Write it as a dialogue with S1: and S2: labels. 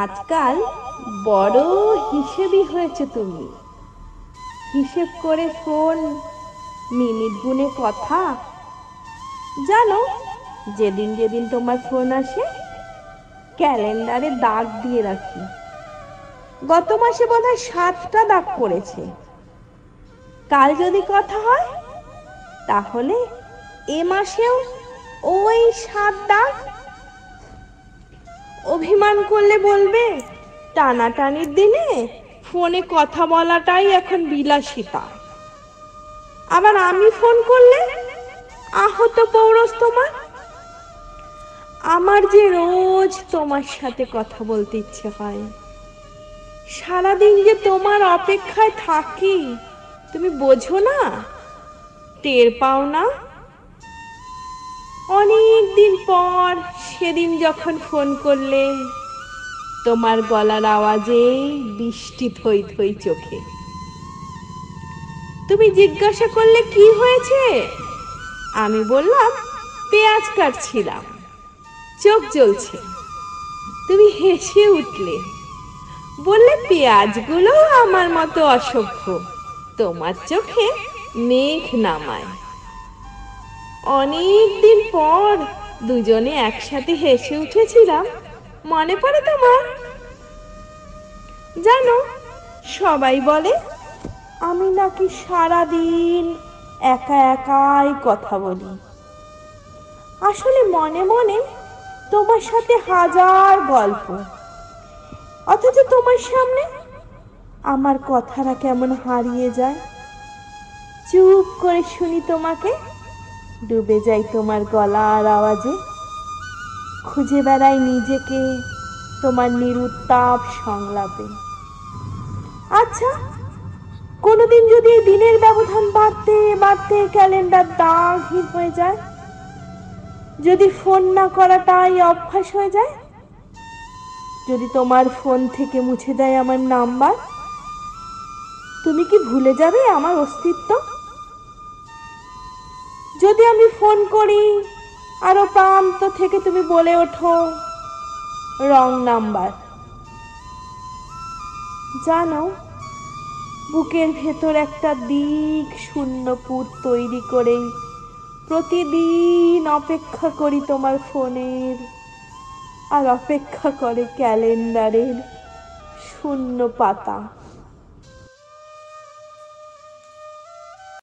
S1: আজকাল বড় হিসেবি হয়েছে তুমি। হিসেব করে ফোন, মিনিট গুনে কথা। জানো, যেদিন যেদিন তোমার ফোন আসে ক্যালেন্ডারে দাগ দিয়ে রাখি। গত মাসে বোধহয় 7টা দাগ পড়েছে। কাল যদি কথা হয় তাহলে এ মাসেও ওই 7 দাগ। অভিমান করলে বলবে টানাটানির দিনে ফোনে কথা বলাটাই এখন বিলাসিতা। আবার আমি ফোন করলে আহত পৌরস তোমার। আমার যে রোজ তোমার সাথে কথা বলতে ইচ্ছে হয়, সারাদিন যে তোমার অপেক্ষায় থাকি, তুমি বোঝো না, টের পাও না। অনেক দিন পর সেদিন যখন ফোন করলে, তোমার গলার আওয়াজে বৃষ্টি থই থই চোখে। তুমি জিজ্ঞাসা করলে কি হয়েছে, আমি বললাম পেঁয়াজ কাটছিলাম, চোখ জ্বলছে। তুমি হেসে উঠলে, বললে পেঁয়াজগুলো আমার মতো অসভ্য, তোমার চোখে মেঘ নামায়। অনেক দিন পর দুজনে একসাথে হেসে উঠেছিলাম, মনে পড়ে তোমার? জানো, সবাই বলে আমি নাকি সারাদিন একা একাই কথা বলি। আসলে মনে মনে তোমার সাথে হাজার গল্প, অথচ তোমার সামনে আমার কথাটা কেমন হারিয়ে যায়। চুপ করে শুনি তোমাকে, ডুবে যাই তোমার গলার আওয়াজে, খুঁজে বেড়াই নিজেকে তোমার নিরুত্তাপ সংলাপে। আচ্ছা, কোনোদিন যদি এই দিনের ব্যবধান বাড়তে বাড়তে ক্যালেন্ডার দাগহীন হয়ে যায়, যদি ফোন না করাটাই অভ্যাস হয়ে যায়, যদি তোমার ফোন থেকে মুছে দেয় আমার নাম্বার, তুমি কি ভুলে যাবে আমার অস্তিত্ব? যদি আমি ফোন করি আরো প্রান্ত থেকে তুমি বলে ওঠো রং নাম্বার। জানো, বুকের ভেতর একটা দিক শূন্যপুর তৈরি করে প্রতিদিন অপেক্ষা করি তোমার ফোনের, আর অপেক্ষা করে ক্যালেন্ডারের শূন্য পাতা।